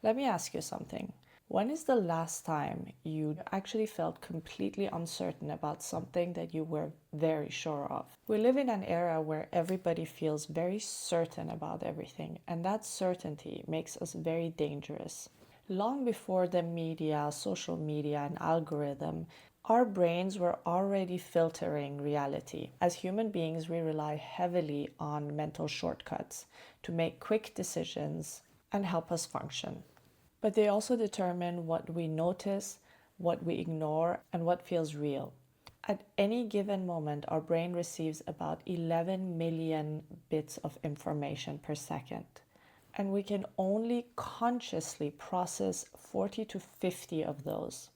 Let me ask you something. When is the last time you actually felt completely uncertain about something that you were very sure of? We live in an era where everybody feels very certain about everything, and that certainty makes us very dangerous. Long before the media, social media, and algorithm, our brains were already filtering reality. As human beings, we rely heavily on mental shortcuts to make quick decisions and help us function. But they also determine what we notice, what we ignore, and what feels real. At any given moment, our brain receives about 11 million bits of information per second. And we can only consciously process 40 to 50 of those.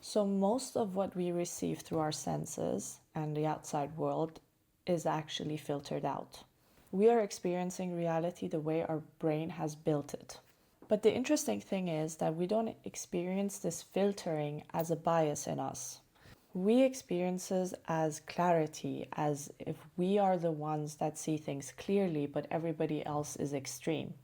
So most of what we receive through our senses and the outside world is actually filtered out. We are experiencing reality the way our brain has built it. But the interesting thing is that we don't experience this filtering as a bias in us. We experience it as clarity, as if we are the ones that see things clearly, but everybody else is extreme.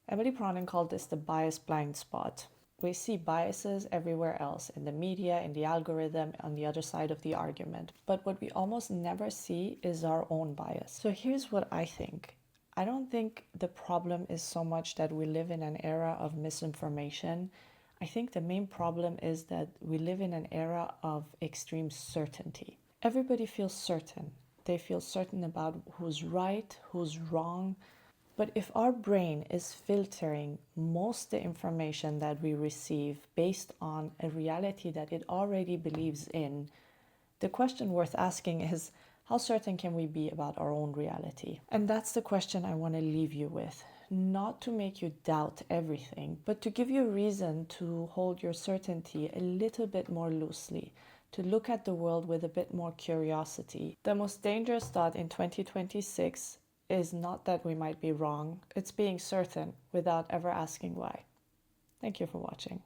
Emily Pronin called this the bias blind spot. We see biases everywhere else, in the media, in the algorithm, on the other side of the argument. But what we almost never see is our own bias. So here's what I think. I don't think the problem is so much that we live in an era of misinformation. I think the main problem is that we live in an era of extreme certainty. Everybody feels certain. They feel certain about who's right, who's wrong. But if our brain is filtering most of the information that we receive based on a reality that it already believes in, the question worth asking is, how certain can we be about our own reality? And that's the question I want to leave you with. Not to make you doubt everything, but to give you a reason to hold your certainty a little bit more loosely, to look at the world with a bit more curiosity. The most dangerous thought in 2026 is not that we might be wrong, it's being certain without ever asking why. Thank you for watching.